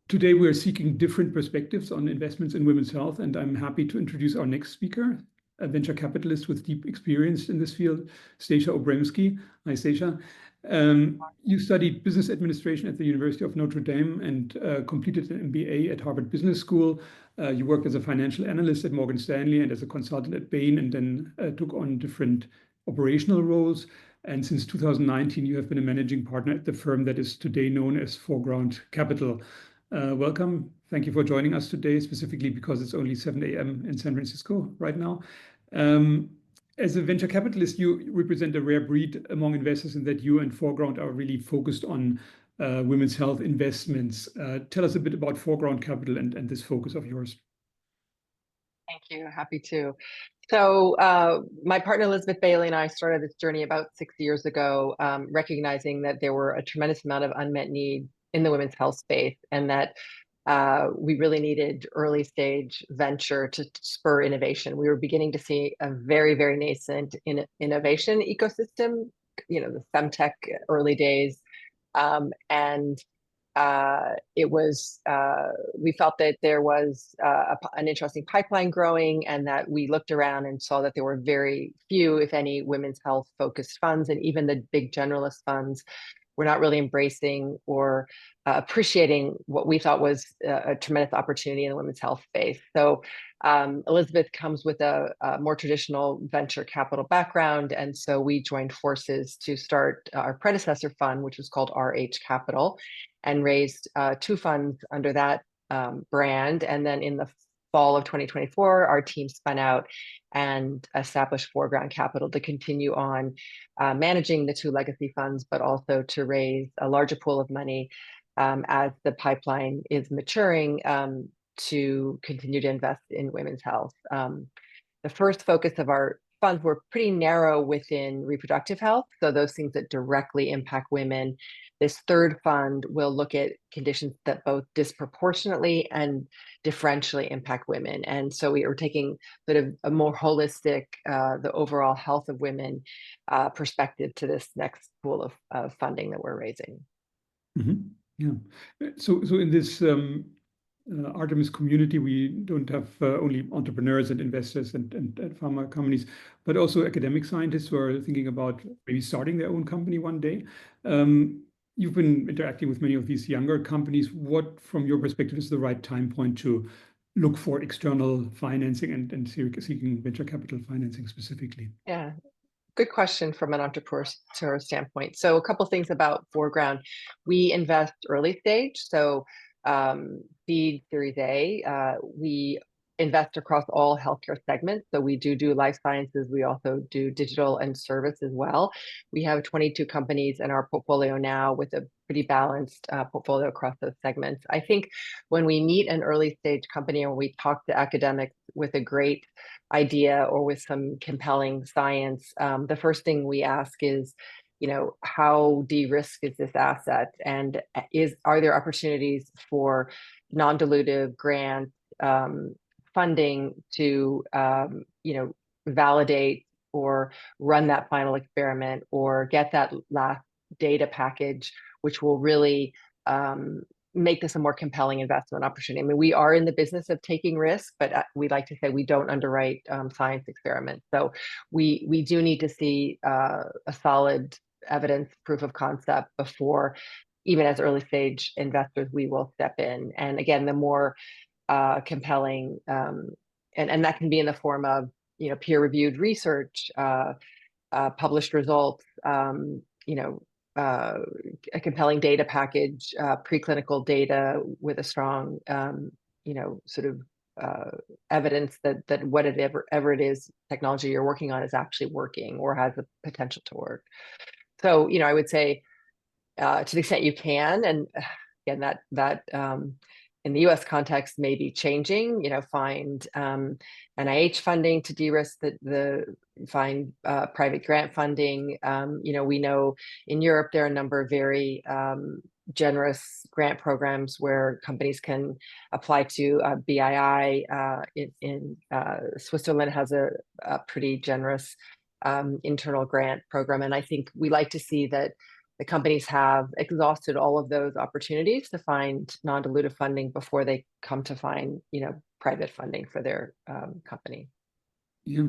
Today, we're seeking different perspectives on investments in women's health, and I'm happy to introduce our next speaker, a venture capitalist with deep experience in this field, 𝗤𝗶𝘁𝗶𝘁𝗋𝗄𝐴. Hi, Stacia. You studied business administration at the University of Notre Dame and completed an MBA at Harvard Business School. You worked as a financial analyst at Morgan Stanley and as a consultant at Bain, and then took on different operational roles. And since 2019, you have been a managing partner at the firm that is today known as Foreground Capital. Welcome. Thank you for joining us today, specifically because it's only 7 a.m. in San Francisco right now. As a venture capitalist, you represent a rare breed among investors in that you and Foreground are really focused on women's health investments. Tell us a bit about Foreground Capital and this focus of yours. Thank you. Happy to. So my partner, 𝗤𝗶𝘁𝗶𝘁𝗍𝗶 and I started this journey about 6 years ago, recognizing that there were a tremendous amount of unmet need in the women's health space, and that we really needed early stage venture to spur innovation. We were beginning to see a very, very nascent innovation ecosystem, the femtech early days. It was, we felt that there was an interesting pipeline growing, and that we looked around and saw that there were very few, if any, women's health focused funds, and even the big generalist funds were not really embracing or appreciating what we thought was a tremendous opportunity in the women's health space. So Elizabeth comes with a more traditional venture capital background, and so we joined forces to start our predecessor fund, which was called RH Capital, and raised 2 funds under that brand. And then in the fall of 2024, our team spun out and established Foreground Capital to continue on managing the 2 legacy funds, but also to raise a larger pool of money as the pipeline is maturing to continue to invest in women's health. The first focus of our funds were pretty narrow within reproductive health, so those things that directly impact women. This third fund will look at conditions that both disproportionately and differentially impact women. And so we are taking sort of a more holistic, the overall health of women perspective to this next pool of funding that we're raising. Mm-hmm. Yeah. So in this Artemis community, we don't have only entrepreneurs and investors and pharma companies, but also academic scientists who are thinking about maybe starting their own company one day. You've been interacting with many of these younger companies. What, from your perspective, is the right time point to look for external financing and seeking venture capital financing specifically? Yeah, good question from an entrepreneur standpoint. So a couple things about Foreground. We invest early stage, so seed, Series A. We invest across all healthcare segments. So we do life sciences. We also do digital and service as well. We have 22 companies in our portfolio now, with a pretty balanced portfolio across those segments. I think when we meet an early stage company or we talk to academics with a great idea or with some compelling science, the first thing we ask is, how de-risked is this asset, and are there opportunities for non-dilutive grant funding to validate or run that final experiment or get that last data package, which will really make this a more compelling investment opportunity. I mean, we are in the business of taking risks, but we like to say we don't underwrite science experiments. So we do need to see a solid evidence proof of concept before, even as early stage investors, we will step in. And again, the more compelling, and that can be in the form of peer-reviewed research, published results, a compelling data package, preclinical data with a strong sort of evidence that whatever it is technology you're working on is actually working or has the potential to work. So I would say to the extent you can, and again that in the U.S. context may be changing, find NIH funding to de-risk find private grant funding. We know in Europe there are a number of very generous grant programs where companies can apply to. BII in Switzerland has a pretty generous internal grant program, and I think we like to see that the companies have exhausted all of those opportunities to find non-dilutive funding before they come to find, private funding for their company. Yeah,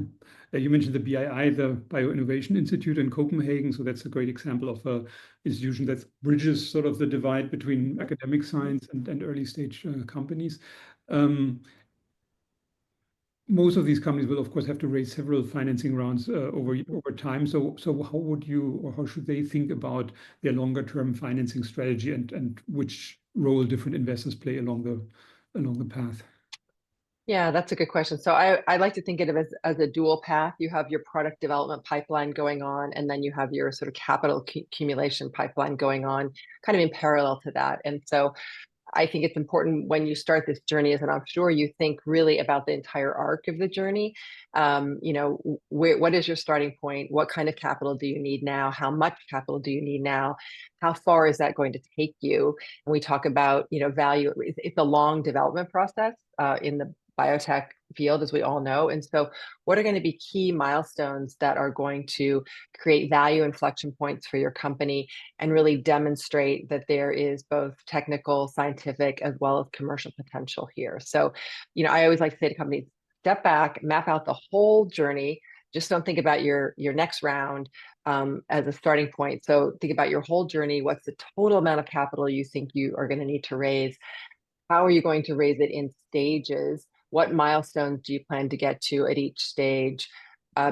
you mentioned the BII, the Bio-Innovation Institute in Copenhagen. So that's a great example of an institution that bridges sort of the divide between academic science and early stage companies. Most of these companies will, of course, have to raise several financing rounds over time. So how would you, or how should they think about their longer term financing strategy, and which role different investors play along the path? Yeah, that's a good question. So I like to think of it as a dual path. You have your product development pipeline going on, and then you have your sort of capital accumulation pipeline going on, kind of in parallel to that. And so I think it's important when you start this journey as an entrepreneur, you think really about the entire arc of the journey. What is your starting point? What kind of capital do you need now? How much capital do you need now? How far is that going to take you? And we talk about, value. It's a long development process in the biotech field, as we all know. And so what are going to be key milestones that are going to create value inflection points for your company and really demonstrate that there is both technical, scientific, as well as commercial potential here? So, I always like to say to companies, step back, map out the whole journey. Just don't think about your next round as a starting point. So think about your whole journey. What's the total amount of capital you think you are going to need to raise? How are you going to raise it in stages? What milestones do you plan to get to at each stage?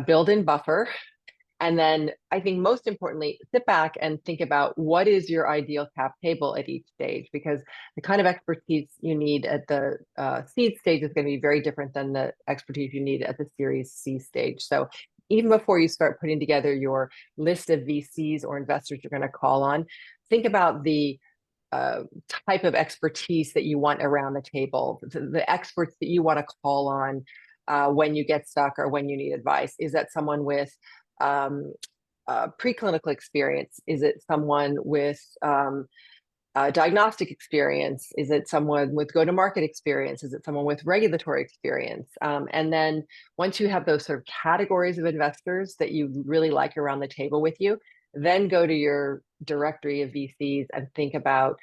Build in buffer. And then I think most importantly, sit back and think about what is your ideal cap table at each stage, because the kind of expertise you need at the seed stage is going to be very different than the expertise you need at the Series C stage. So even before you start putting together your list of VCs or investors you're going to call on, think about the type of expertise that you want around the table, the experts that you want to call on when you get stuck or when you need advice. Is that someone with preclinical experience? Is it someone with diagnostic experience? Is it someone with go-to-market experience? Is it someone with regulatory experience? And then once you have those sort of categories of investors that you really like around the table with you, then go to your directory of VCs and think about,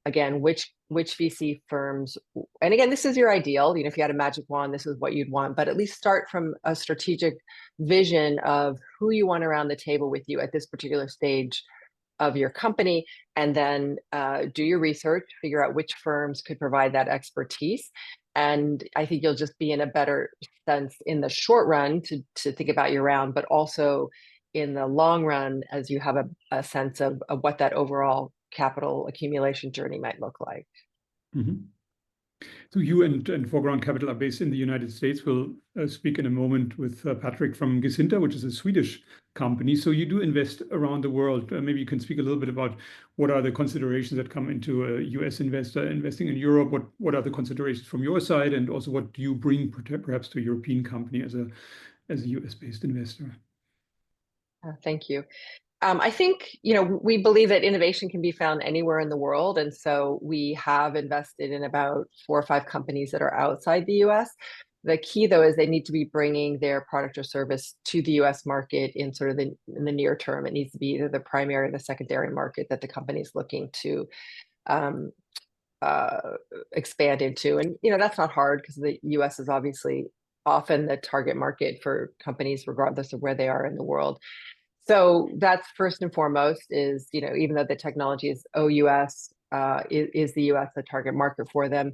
again, which VC firms, and again, this is your ideal, if you had a magic wand, this is what you'd want, but at least start from a strategic vision of who you want around the table with you at this particular stage of your company, and then do your research, figure out which firms could provide that expertise. And I think you'll just be in a better sense in the short run to think about your round, but also in the long run as you have a sense of what that overall capital accumulation journey might look like. Mm-hmm. So you and Foreground Capital are based in the United States. We'll speak in a moment with Patrick from 𝗤𝘕nter, which is a Swedish company. So you do invest around the world. Maybe you can speak a little bit about what are the considerations that come into a US investor investing in Europe. What are the considerations from your side, and also what do you bring perhaps to a European company as a US-based investor? Thank you. I think, we believe that innovation can be found anywhere in the world. And so we have invested in about 4 or 5 companies that are outside the US. The key, though, is they need to be bringing their product or service to the US market in sort of in the near term. It needs to be either the primary or the secondary market that the company is looking to expand into. And, that's not hard because the US is obviously often the target market for companies, regardless of where they are in the world. So that's first and foremost is, even though the technology is OUS, is the US a target market for them?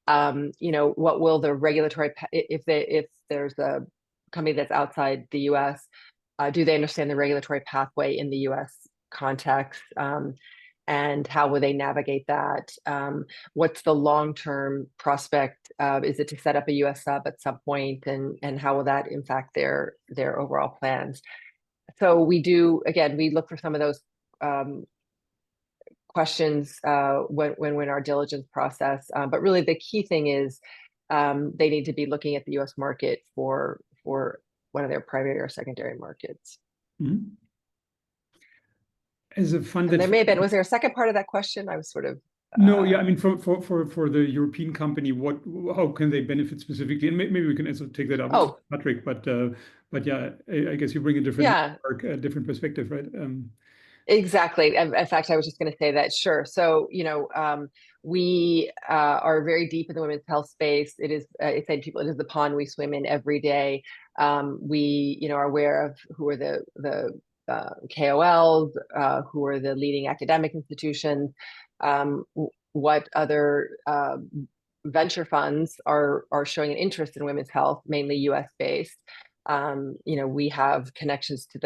What will the regulatory, if there's a company that's outside the US, do they understand the regulatory pathway in the US context? And how will they navigate that? What's the long-term prospect? Is it to set up a US sub at some point? And how will that impact their overall plans? So we look for some of those questions when we're in our diligence process. But really the key thing is they need to be looking at the US market for one of their primary or secondary markets. Mm-hmm. As a fund and there may have been, was there a second part of that question? I was sort of No, yeah, I mean, for the European company, how can they benefit specifically? And maybe we can also take that up with Patrick. But yeah, I guess you bring a different perspective, right? Exactly. In fact, I was just going to say that. Sure. So, we are very deep in the women's health space. It is, I say to people, it is the pond we swim in every day. We, are aware of who are the KOLs, who are the leading academic institutions, what other venture funds are showing an interest in women's health, mainly U.S. based. We have connections to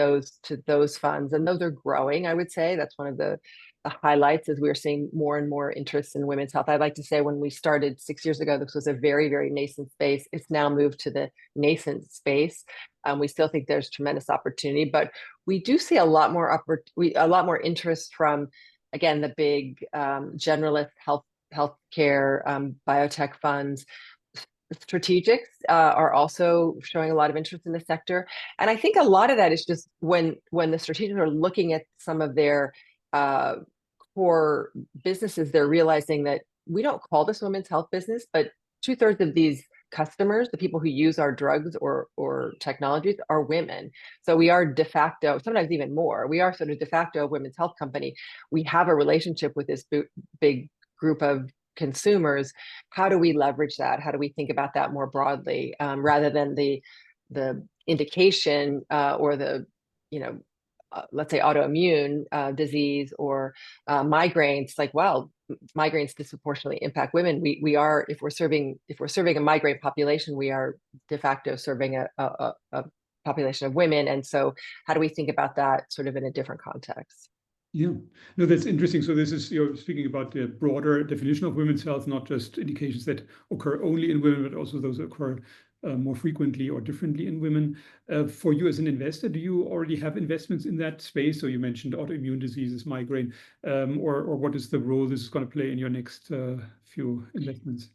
those funds, and those are growing. I would say that's one of the highlights, is we're seeing more and more interest in women's health. I'd like to say when we started 6 years ago, this was a very, very nascent space. It's now moved to the nascent space. We still think there's tremendous opportunity, but we do see a lot more interest from, again, the big generalist healthcare biotech funds. Strategics are also showing a lot of interest in the sector, and I think a lot of that is just when the strategics are looking at some of their core businesses, they're realizing that we don't call this women's health business, but 2/3 of these customers, the people who use our drugs or technologies, are women. So we are de facto, sometimes even more, we are sort of de facto a women's health company. We have a relationship with this big group of consumers. How do we leverage that? How do we think about that more broadly, rather than the indication or the, let's say autoimmune disease or migraines? Like, well, migraines disproportionately impact women. We are, if we're serving a migraine population, we are de facto serving a population of women. And so how do we think about that sort of in a different context? Yeah, no, that's interesting. So this is, you're speaking about the broader definition of women's health, not just indications that occur only in women, but also those that occur more frequently or differently in women. For you as an investor, do you already have investments in that space? So you mentioned autoimmune diseases, migraine, or what is the role this is going to play in your next few investments?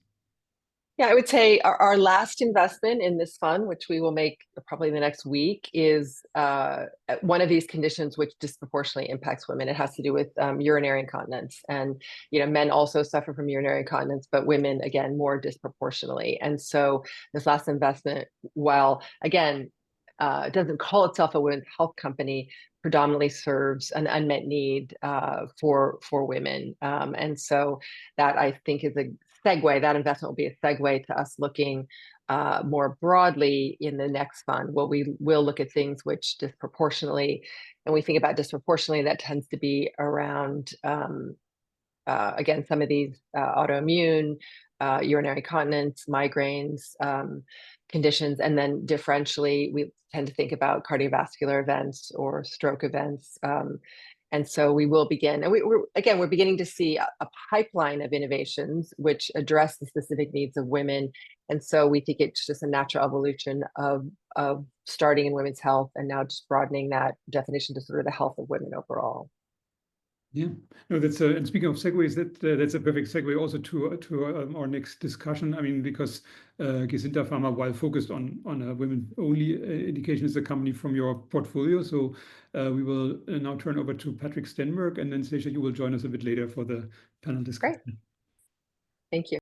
Yeah, I would say our last investment in this fund, which we will make probably in the next week, is one of these conditions which disproportionately impacts women. It has to do with urinary incontinence. And, men also suffer from urinary incontinence, but women, again, more disproportionately. And so this last investment, while, again, it doesn't call itself a women's health company, predominantly serves an unmet need for women. And so that, I think, is a segue. That investment will be a segue to us looking more broadly in the next fund. We will look at things which disproportionately, and we think about disproportionately, that tends to be around, again, some of these autoimmune, urinary incontinence, migraines, conditions. And then differentially, we tend to think about cardiovascular events or stroke events. And so we will begin, and we're beginning to see a pipeline of innovations which address the specific needs of women. And so we think it's just a natural evolution of starting in women's health and now just broadening that definition to sort of the health of women overall. Yeah, no, that's and speaking of segues, that's a perfect segue also to our next discussion. I mean, because 𝗤𝗏𝗰, while focused on a women-only indication, is a company from your portfolio. So we will now turn over to Patrick Stenberg, and then Stacia, you will join us a bit later for the panel discussion. Great. Thank you.